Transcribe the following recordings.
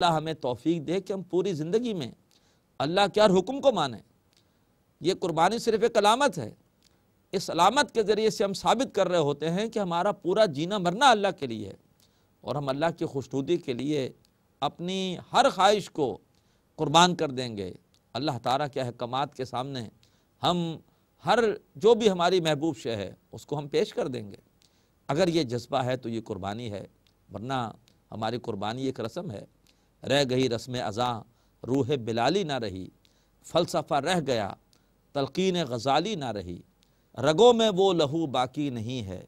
اللہ ہمیں توفیق دے کہ ہم پوری زندگی میں اللہ کے ہر حکم کو مانیں۔ یہ قربانی صرف ایک علامت ہے، اس علامت کے ذریعے سے ہم ثابت کر رہے ہوتے ہیں کہ ہمارا پورا جینا مرنا اللہ کے لیے ہے، اور ہم اللہ کی خوشنودی کے لیے اپنی ہر خواہش کو قربان کر دیں گے۔ اللہ تعالیٰ کے احکامات کے سامنے ہم ہر جو بھی ہماری محبوب شے ہے اس کو ہم پیش کر دیں گے۔ اگر یہ جذبہ ہے تو یہ قربانی ہے، ورنہ ہماری قربانی ایک رسم ہے۔ رہ گئی رسم ازاں روح بلالی نہ رہی، فلسفہ رہ گیا تلقین غزالی نہ رہی، رگوں میں وہ لہو باقی نہیں ہے،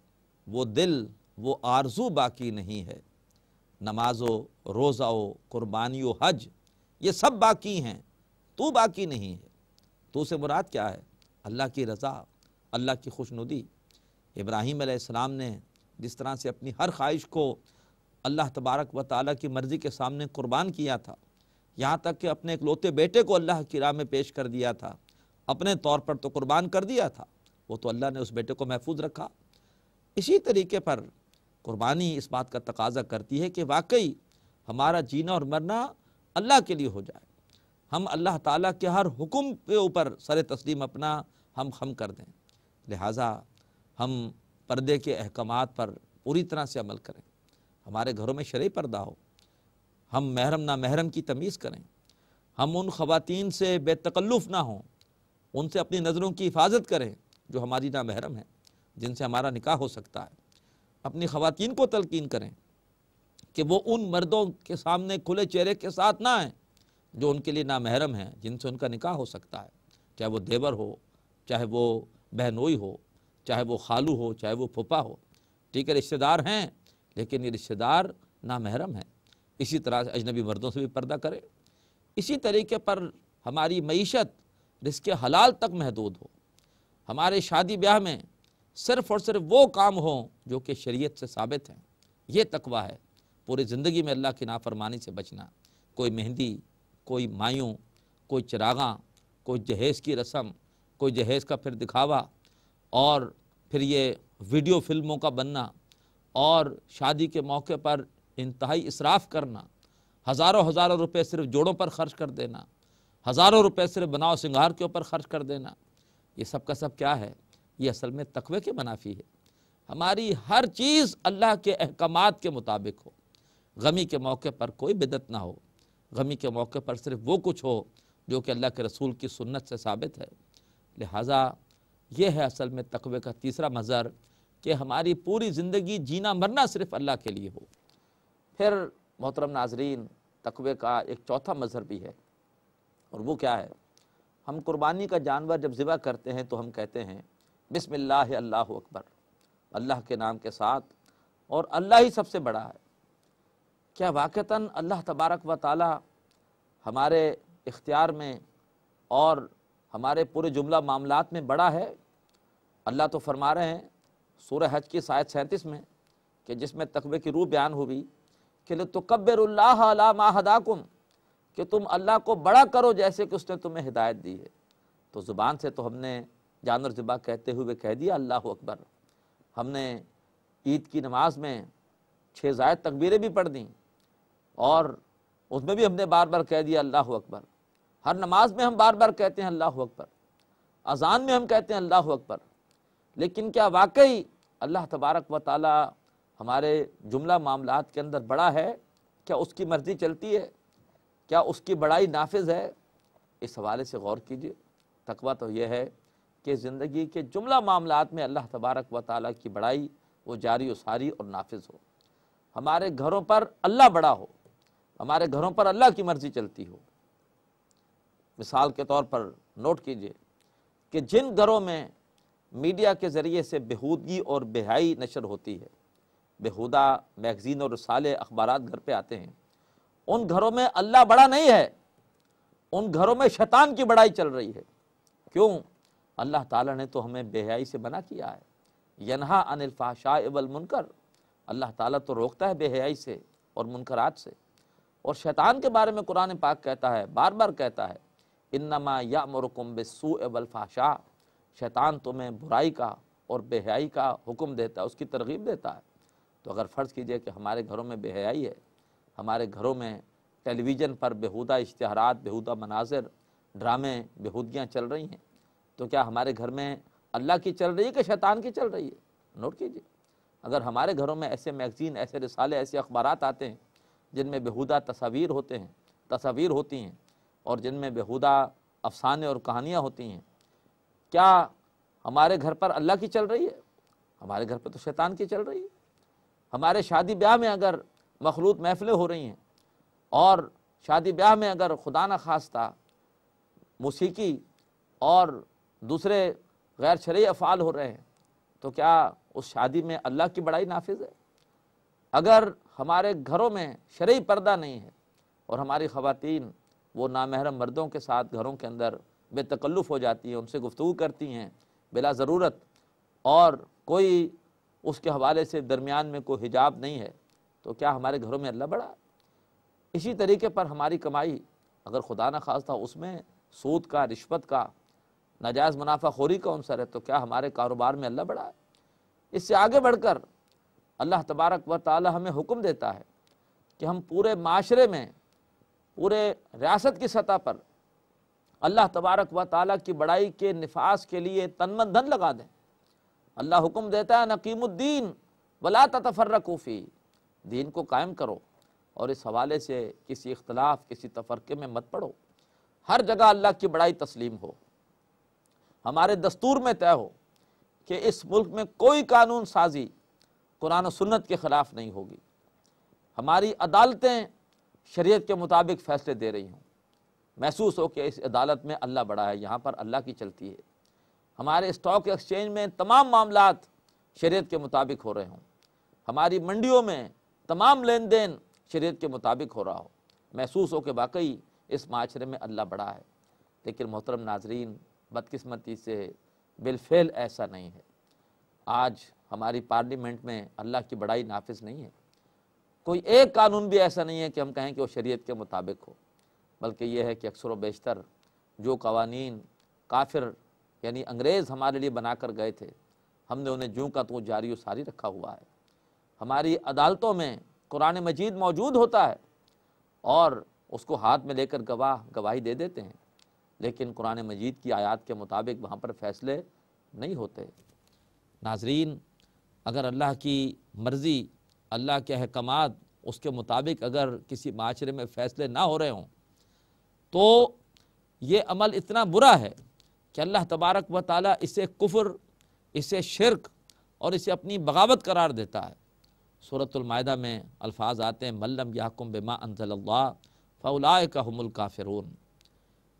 وہ دل وہ آرزو باقی نہیں ہے۔ نماز و روزہ و قربانی و حج یہ سب باقی ہیں، تو باقی نہیں ہے۔ تو سے مراد کیا ہے؟ اللہ کی رضا، اللہ کی خوشنودی۔ ابراہیم علیہ السلام نے جس طرح سے اپنی ہر خواہش کو اللہ تبارک و تعالیٰ کی مرضی کے سامنے قربان کیا تھا، یہاں تک کہ اپنے اکلوتے بیٹے کو اللہ کی راہ میں پیش کر دیا تھا، اپنے طور پر تو قربان کر دیا تھا، وہ تو اللہ نے اس بیٹے کو محفوظ رکھا۔ اسی طریقے پر قربانی اس بات کا تقاضا کرتی ہے کہ واقعی ہمارا جینا اور مرنا اللہ کے لیے ہو جائے، ہم اللہ تعالیٰ کے ہر حکم کے اوپر سر تسلیم اپنا ہم خم کر دیں۔ لہٰذا ہم پردے کے احکامات پر پوری طرح سے عمل کریں، ہمارے گھروں میں شرعی پردہ ہو، ہم محرم نامحرم کی تمیز کریں، ہم ان خواتین سے بے تکلف نہ ہوں، ان سے اپنی نظروں کی حفاظت کریں جو ہماری نامحرم ہیں، جن سے ہمارا نکاح ہو سکتا ہے۔ اپنی خواتین کو تلقین کریں کہ وہ ان مردوں کے سامنے کھلے چہرے کے ساتھ نہ آئیں جو ان کے لیے نامحرم ہیں، جن سے ان کا نکاح ہو سکتا ہے، چاہے وہ دیور ہو، چاہے وہ بہنوئی ہو، چاہے وہ خالو ہو، چاہے وہ پھپھا ہو۔ ٹھیک ہے رشتہ دار ہیں لیکن یہ رشتہ دار نامحرم ہیں۔ اسی طرح سے اجنبی مردوں سے بھی پردہ کرے۔ اسی طریقے پر ہماری معیشت رزق حلال تک محدود ہو، ہمارے شادی بیاہ میں صرف اور صرف وہ کام ہوں جو کہ شریعت سے ثابت ہیں۔ یہ تقویٰ ہے، پوری زندگی میں اللہ کی نافرمانی سے بچنا۔ کوئی مہندی، کوئی مایوں، کوئی چراغاں، کوئی جہیز کی رسم، کوئی جہیز کا پھر دکھاوا، اور پھر یہ ویڈیو فلموں کا بننا، اور شادی کے موقع پر انتہائی اسراف کرنا، ہزاروں روپے صرف جوڑوں پر خرچ کر دینا، ہزاروں روپے صرف بناؤ سنگھار کے اوپر خرچ کر دینا، یہ سب کا سب کیا ہے؟ یہ اصل میں تقوی کے منافی ہے۔ ہماری ہر چیز اللہ کے احکامات کے مطابق ہو، غمی کے موقع پر کوئی بدعت نہ ہو، غمی کے موقع پر صرف وہ کچھ ہو جو کہ اللہ کے رسول کی سنت سے ثابت ہے۔ لہٰذا یہ ہے اصل میں تقوی کا تیسرا مظہر کہ ہماری پوری زندگی جینا مرنا صرف اللہ کے لیے ہو۔ پھر محترم ناظرین، تقوی کا ایک چوتھا مظہر بھی ہے، اور وہ کیا ہے؟ ہم قربانی کا جانور جب ذبح کرتے ہیں تو ہم کہتے ہیں بسم اللہ اللہ اکبر، اللہ کے نام کے ساتھ، اور اللہ ہی سب سے بڑا ہے۔ کیا واقعتاً اللہ تبارک و تعالی ہمارے اختیار میں اور ہمارے پورے جملہ معاملات میں بڑا ہے؟ اللہ تو فرما رہے ہیں سورہ حج کی آیت 37 میں کہ جس میں تقوی کی روح بیان ہوئی کہ لِتُكَبِّرُوا اللَّهَ عَلَىٰ مَا هَدَاكُمْ، کہ تم اللہ کو بڑا کرو جیسے کہ اس نے تمہیں ہدایت دی ہے۔ تو زبان سے تو ہم نے جانور ذبح کہتے ہوئے کہہ دیا اللہ اکبر، ہم نے عید کی نماز میں 6 زائد تکبیریں بھی پڑھ دیں، اور اس میں بھی ہم نے بار بار کہہ دیا اللہ اکبر، ہر نماز میں ہم بار بار کہتے ہیں اللہ اکبر، اذان میں ہم کہتے ہیں اللہ اکبر، لیکن کیا واقعی اللہ تبارک و تعالی ہمارے جملہ معاملات کے اندر بڑا ہے؟ کیا اس کی مرضی چلتی ہے؟ کیا اس کی بڑائی نافذ ہے؟ اس حوالے سے غور کیجئے۔ تقویٰ تو یہ ہے کہ زندگی کے جملہ معاملات میں اللہ تبارک و تعالیٰ کی بڑائی وہ جاری و ساری اور نافذ ہو، ہمارے گھروں پر اللہ بڑا ہو، ہمارے گھروں پر اللہ کی مرضی چلتی ہو۔ مثال کے طور پر نوٹ کیجئے کہ جن گھروں میں میڈیا کے ذریعے سے بےہودگی اور بے حیائی نشر ہوتی ہے، بےہودہ میگزین اور رسالے اخبارات گھر پہ آتے ہیں، ان گھروں میں اللہ بڑا نہیں ہے، ان گھروں میں شیطان کی بڑائی چل رہی ہے۔ کیوں؟ اللہ تعالیٰ نے تو ہمیں بے حیائی سے منع کیا ہے، ینہا عن الفحشاء والمنکر، اللہ تعالیٰ تو روکتا ہے بے حیائی سے اور منکرات سے۔ اور شیطان کے بارے میں قرآن پاک کہتا ہے، بار بار کہتا ہے انما یأمرکم بالسوء والفحشاء، شیطان تمہیں برائی کا اور بے حیائی کا حکم دیتا ہے، اس کی ترغیب دیتا ہے۔ تو اگر فرض کیجئے کہ ہمارے گھروں میں بے حیائی ہے، ہمارے گھروں میں ٹیلی ویژن پر بیہودہ اشتہارات، بیہودہ مناظر، ڈرامے، بیہودگیاں چل رہی ہیں، تو کیا ہمارے گھر میں اللہ کی چل رہی ہے کہ شیطان کی چل رہی ہے؟ نوٹ کیجیے، اگر ہمارے گھروں میں ایسے میگزین، ایسے رسالے، ایسے اخبارات آتے ہیں جن میں بیہودہ تصاویر ہوتی ہیں اور جن میں بیہودہ افسانے اور کہانیاں ہوتی ہیں، کیا ہمارے گھر پر اللہ کی چل رہی ہے؟ ہمارے گھر پہ تو شیطان کی چل رہی ہے۔ ہمارے شادی بیاہ میں اگر مخلوط محفلیں ہو رہی ہیں اور شادی بیاہ میں اگر خدا نہ خواستہ موسیقی اور دوسرے غیر شرعی افعال ہو رہے ہیں، تو کیا اس شادی میں اللہ کی بڑائی نافذ ہے؟ اگر ہمارے گھروں میں شرعی پردہ نہیں ہے اور ہماری خواتین وہ نامحرم مردوں کے ساتھ گھروں کے اندر بے تکلف ہو جاتی ہیں، ان سے گفتگو کرتی ہیں بلا ضرورت، اور کوئی اس کے حوالے سے درمیان میں کوئی حجاب نہیں ہے، تو کیا ہمارے گھروں میں اللہ بڑا ہے؟ اسی طریقے پر ہماری کمائی اگر خدا نہ خواستہ اس میں سود کا، رشوت کا، ناجائز منافع خوری کا عنصر ہے، تو کیا ہمارے کاروبار میں اللہ بڑا ہے؟ اس سے آگے بڑھ کر اللہ تبارک و تعالی ہمیں حکم دیتا ہے کہ ہم پورے معاشرے میں، پورے ریاست کی سطح پر اللہ تبارک و تعالیٰ کی بڑائی کے نفاذ کے لیے تن من دھن لگا دیں۔ اللہ حکم دیتا ہے نقیم الدین ولا تتفرقوا فی، دین کو قائم کرو اور اس حوالے سے کسی اختلاف، کسی تفرقے میں مت پڑو، ہر جگہ اللہ کی بڑائی تسلیم ہو۔ ہمارے دستور میں طے ہو کہ اس ملک میں کوئی قانون سازی قرآن و سنت کے خلاف نہیں ہوگی، ہماری عدالتیں شریعت کے مطابق فیصلے دے رہی ہوں، محسوس ہو کہ اس عدالت میں اللہ بڑا ہے، یہاں پر اللہ کی چلتی ہے، ہمارے اسٹاک ایکسچینج میں تمام معاملات شریعت کے مطابق ہو رہے ہوں، ہماری منڈیوں میں تمام لین دین شریعت کے مطابق ہو رہا ہو، محسوس ہو کہ واقعی اس معاشرے میں اللہ بڑا ہے۔ لیکن محترم ناظرین، بدقسمتی سے بالفعل ایسا نہیں ہے۔ آج ہماری پارلیمنٹ میں اللہ کی بڑائی نافذ نہیں ہے، کوئی ایک قانون بھی ایسا نہیں ہے کہ ہم کہیں کہ وہ شریعت کے مطابق ہو، بلکہ یہ ہے کہ اکثر و بیشتر جو قوانین کافر یعنی انگریز ہمارے لیے بنا کر گئے تھے، ہم نے انہیں جوں کا تو جاری و ساری رکھا ہوا ہے۔ ہماری عدالتوں میں قرآن مجید موجود ہوتا ہے اور اس کو ہاتھ میں لے کر گواہی دے دیتے ہیں، لیکن قرآن مجید کی آیات کے مطابق وہاں پر فیصلے نہیں ہوتے۔ ناظرین، اگر اللہ کی مرضی، اللہ کے احکامات اس کے مطابق اگر کسی معاشرے میں فیصلے نہ ہو رہے ہوں تو یہ عمل اتنا برا ہے کہ اللہ تبارک و تعالیٰ اسے کفر، اسے شرک اور اسے اپنی بغاوت قرار دیتا ہے۔ سورۃ المائدہ میں الفاظ آتے ہیں من لم یحکم بما انزل اللہ فاولئک هم الکافرون،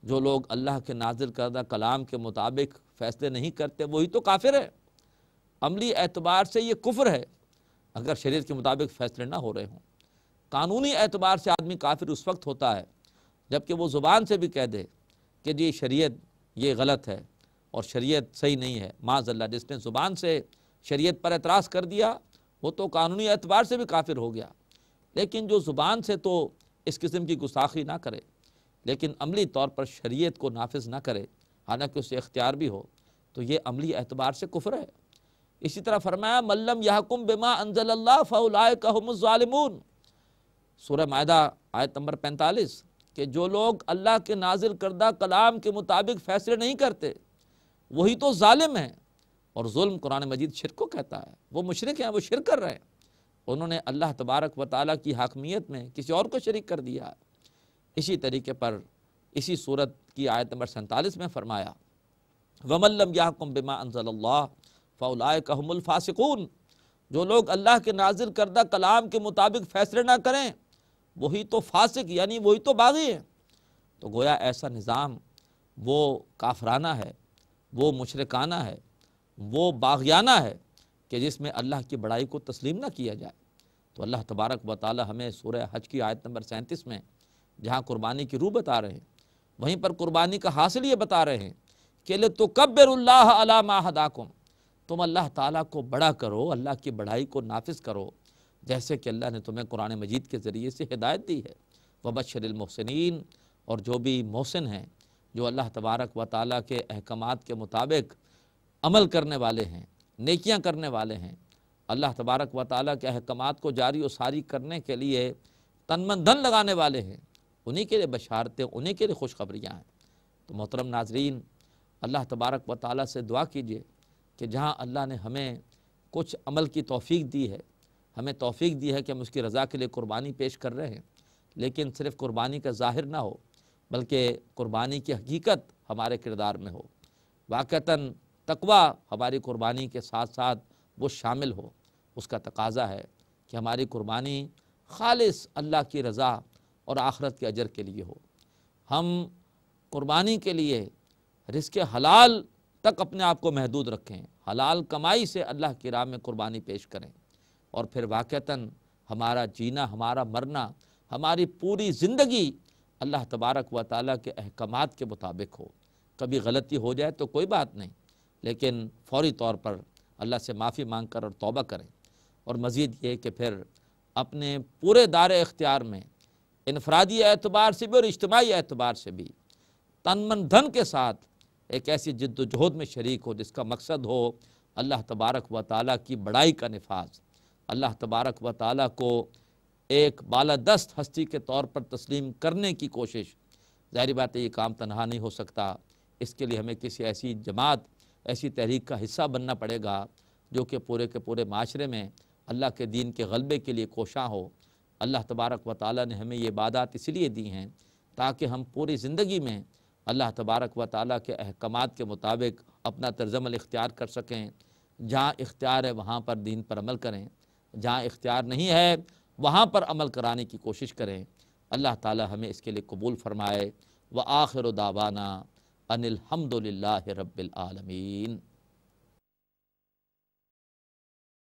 جو لوگ اللہ کے نازل کردہ کلام کے مطابق فیصلے نہیں کرتے وہی تو کافر ہے۔ عملی اعتبار سے یہ کفر ہے اگر شریعت کے مطابق فیصلے نہ ہو رہے ہوں۔ قانونی اعتبار سے آدمی کافر اس وقت ہوتا ہے جبکہ وہ زبان سے بھی کہہ دے کہ جی شریعت یہ غلط ہے اور شریعت صحیح نہیں ہے، معاذ اللہ، جس نے زبان سے شریعت پر اعتراض کر دیا وہ تو قانونی اعتبار سے بھی کافر ہو گیا۔ لیکن جو زبان سے تو اس قسم کی گستاخی نہ کرے لیکن عملی طور پر شریعت کو نافذ نہ کرے، حالانکہ اسے اختیار بھی ہو، تو یہ عملی اعتبار سے کفر ہے۔ اسی طرح فرمایا من لم یحکم بما انزل اللہ فاولئک هم الظالمون، سورہ مائدہ آیت نمبر 45، کہ جو لوگ اللہ کے نازل کردہ کلام کے مطابق فیصلے نہیں کرتے وہی تو ظالم ہیں۔ اور ظلم قرآن مجید شرک کو کہتا ہے، وہ مشرک ہیں، وہ شرک کر رہے ہیں، انہوں نے اللہ تبارک و تعالیٰ کی حاکمیت میں کسی اور کو شریک کر دیا ہے۔ اسی طریقے پر اسی صورت کی آیت نمبر 47 میں فرمایا وَمَن لَّمْ يَحْكُم بِمَا أَنزَلَ اللَّهُ فَأُولَٰئِكَ هُمُ الْفَاسِقُونَ، جو لوگ اللہ کے نازل کردہ کلام کے مطابق فیصلے نہ کریں وہی تو فاسق یعنی وہی تو باغی ہیں۔ تو گویا ایسا نظام وہ کافرانہ ہے، وہ مشرکانہ ہے، وہ باغیانہ ہے کہ جس میں اللہ کی بڑائی کو تسلیم نہ کیا جائے۔ تو اللہ تبارک و تعالی ہمیں سورہ حج کی آیت نمبر 37 میں جہاں قربانی کی روح بتا رہے ہیں وہیں پر قربانی کا حاصل یہ بتا رہے ہیں کہ لِتُكَبِّرُوا اللَّهَ عَلَىٰ مَا هَدَاكُمْ، تم اللہ تعالیٰ کو بڑا کرو، اللہ کی بڑائی کو نافذ کرو جیسے کہ اللہ نے تمہیں قرآن مجید کے ذریعے سے ہدایت دی ہے۔ وَبَشِّرِ الْمُحْسِنِينَ، اور جو بھی محسن ہیں، جو اللہ تبارک و تعالیٰ کے احکامات کے مطابق عمل کرنے والے ہیں، نیکیاں کرنے والے ہیں، اللہ تبارک و تعالیٰ کے احکامات کو جاری و ساری کرنے کے لیے تن من دھن لگانے والے ہیں، انہی کے لیے بشارتیں، انہی کے لیے خوشخبریاں ہیں۔ تو محترم ناظرین، اللہ تبارک و تعالیٰ سے دعا کیجئے کہ جہاں اللہ نے ہمیں کچھ عمل کی توفیق دی ہے، ہمیں توفیق دی ہے کہ ہم اس کی رضا کے لیے قربانی پیش کر رہے ہیں، لیکن صرف قربانی کا ظاہر نہ ہو بلکہ قربانی کی حقیقت ہمارے کردار میں ہو، واقعتاً تقوی ہماری قربانی کے ساتھ ساتھ وہ شامل ہو۔ اس کا تقاضا ہے کہ ہماری قربانی خالص اللہ کی رضا اور آخرت کے اجر کے لیے ہو۔ ہم قربانی کے لیے رزق حلال تک اپنے آپ کو محدود رکھیں، حلال کمائی سے اللہ کی راہ میں قربانی پیش کریں، اور پھر واقعتاً ہمارا جینا، ہمارا مرنا، ہماری پوری زندگی اللہ تبارک و تعالیٰ کے احکامات کے مطابق ہو۔ کبھی غلطی ہو جائے تو کوئی بات نہیں، لیکن فوری طور پر اللہ سے معافی مانگ کر اور توبہ کریں، اور مزید یہ کہ پھر اپنے پورے دار اختیار میں انفرادی اعتبار سے بھی اور اجتماعی اعتبار سے بھی تن من دھن کے ساتھ ایک ایسی جد و جہد میں شریک ہو جس کا مقصد ہو اللہ تبارک و تعالیٰ کی بڑائی کا نفاذ، اللہ تبارک و تعالیٰ کو ایک بالادست ہستی کے طور پر تسلیم کرنے کی کوشش۔ ظاہری بات ہے یہ کام تنہا نہیں ہو سکتا، اس کے لیے ہمیں کسی ایسی جماعت، ایسی تحریک کا حصہ بننا پڑے گا جو کہ پورے کے پورے معاشرے میں اللہ کے دین کے غلبے کے لیے کوشاں ہو۔ اللہ تبارک و تعالیٰ نے ہمیں یہ عبادات اس لیے دی ہیں تاکہ ہم پوری زندگی میں اللہ تبارک و تعالیٰ کے احکامات کے مطابق اپنا طرز عمل اختیار کر سکیں۔ جہاں اختیار ہے وہاں پر دین پر عمل کریں، جہاں اختیار نہیں ہے وہاں پر عمل کرانے کی کوشش کریں۔ اللہ تعالیٰ ہمیں اس کے لیے قبول فرمائے۔ وآخر دعوانا ان الحمد للہ رب العالمین۔